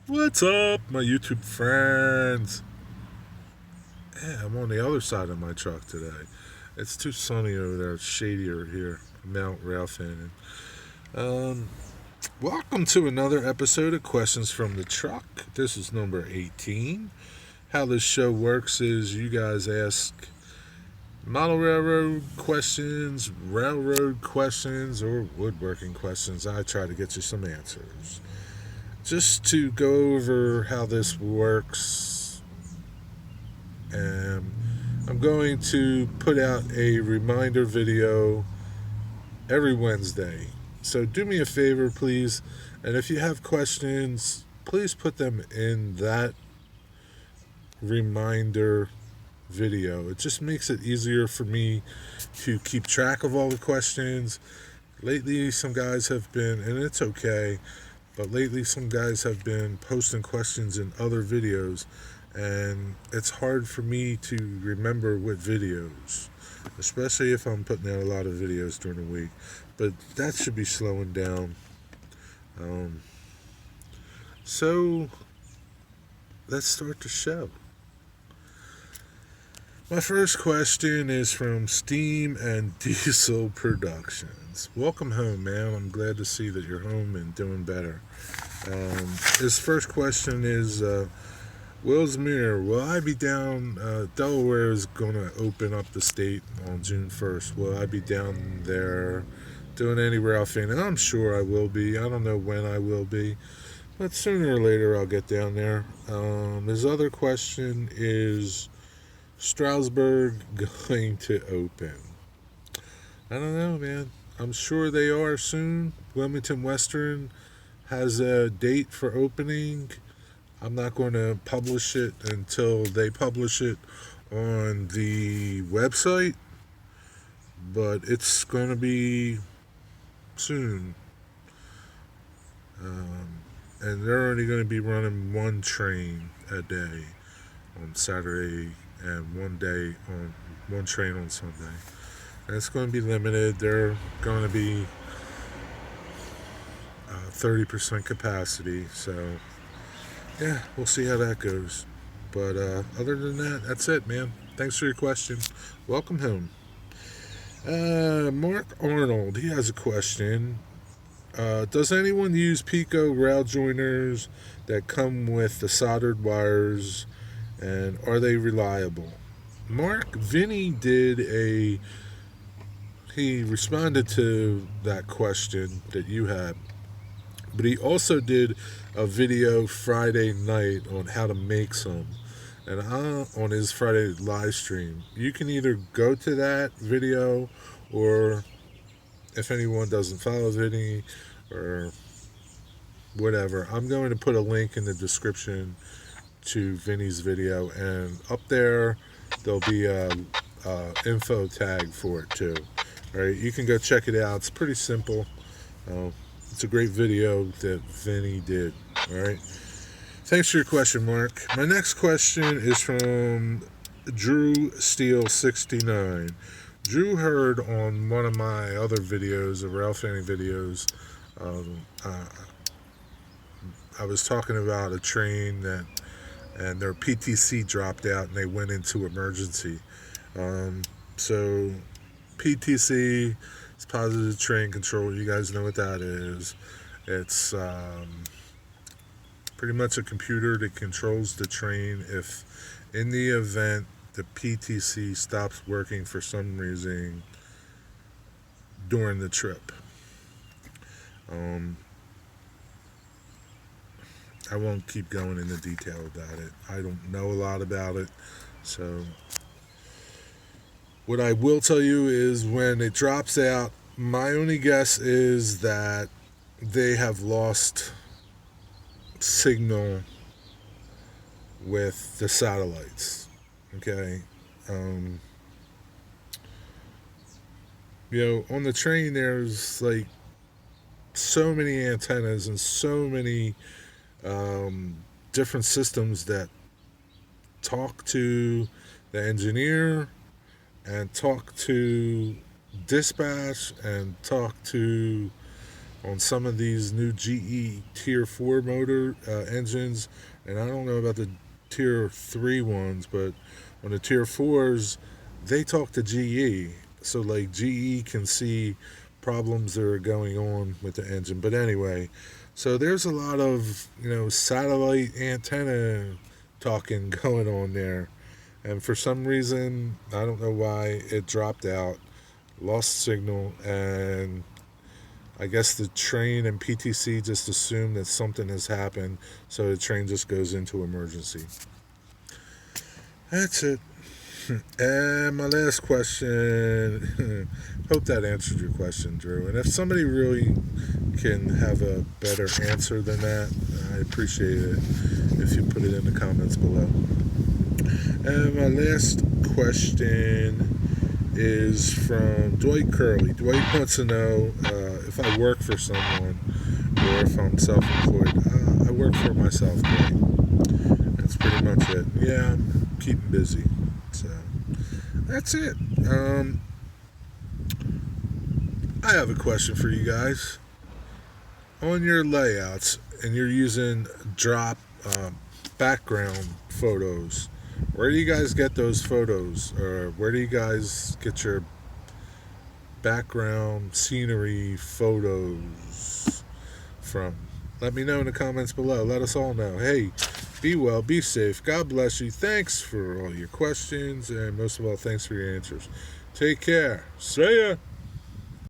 What's up, my YouTube friends? Yeah, I'm on the other side of my truck today. It's too sunny over there. It's shadier here. Mount Ralphin. Um, Welcome to another episode of Questions from the Truck. This is number 18. How this show works is you guys ask model railroad questions, or woodworking questions. I try to get you some answers. Just to go over how this works, and I'm going to put out a reminder video every Wednesday. So do me a favor, please. And if you have questions, please put them in that reminder video. It just makes it easier for me to keep track of all the questions. Lately, some guys have been, and it's okay, but lately some guys have been posting questions in other videos, and it's hard for me to remember what videos, especially if I'm putting out a lot of videos during the week. But that should be slowing down. Um, so let's start the show. My first question is from Steam and Diesel Productions. Welcome home, man. I'm glad to see that you're home and doing better. His first question is wilsmere, will I be down? Delaware is going to open up the state on June 1st. Will I be down there doing any Ralphing? And I'm sure I will be. I don't know when I will be, but sooner or later I'll get down there. His other question is Strasburg going to open? I don't know, man. I'm sure they are soon. Wilmington Western has a date for opening. I'm not going to publish it until they publish it on the website, but it's going to be soon. And they're only going to be running one train a day on Saturday and one train on Sunday. And it's going to be limited. They're going to be 30% capacity. So, yeah, we'll see how that goes. But other than that, that's it, man. Thanks for your question. Welcome home. Mark Arnold, he has a question. Does anyone use Peco rail joiners that come with the soldered wires, and are they reliable? Mark, Vinny did a. He responded to that question that you had, but he also did a video Friday night on how to make some. And on his Friday live stream, you can either go to that video, or if anyone doesn't follow Vinny or whatever, I'm going to put a link in the description to Vinny's video, and up there there'll be a info tag for it too. All right, you can go check it out. It's pretty simple. Uh, it's a great video that Vinny did. All right. Thanks for your question, Mark. My next question is from Dru Steel 69. Drew heard on one of my other videos, the Ralph Fanning videos, um, uh, I was talking about a train that and their PTC dropped out and they went into emergency. So PTC is positive train control. You guys know what that is. It's pretty much a computer that controls the train if, in the event the PTC stops working for some reason during the trip. Um, I won't keep going into detail about it. I don't know a lot about it. So, what I will tell you is when it drops out, my only guess is that they have lost signal with the satellites. Okay. Um, on the train, there's like so many antennas and so many um, different systems that talk to the engineer and talk to dispatch and talk to on some of these new GE Tier 4 motor engines, and I don't know about the Tier 3 ones, but on the Tier 4s, they talk to GE. So, like, GE can see problems that are going on with the engine. But anyway, so there's a lot of, satellite antenna talking going on there. And for some reason, I don't know why, it dropped out, lost signal, and I guess the train and PTC just assume that something has happened, so the train just goes into emergency. That's it. And my last question, hope that answered your question, Drew. And if somebody really can have a better answer than that, I appreciate it if you put it in the comments below. And my last question is from Dwight Kerley. Dwight wants to know if I work for someone or if I'm self-employed. I work for myself, Dwight. That's pretty much it. Yeah, I'm keeping busy. So that's it. I have a question for you guys. On your layouts, and you're using drop background photos, where do you guys get those photos? Or where do you guys get your background scenery photos from? Let me know in the comments below. Let us all know. Hey, be well, be safe. God bless you. Thanks for all your questions, and most of all, thanks for your answers. Take care. See ya.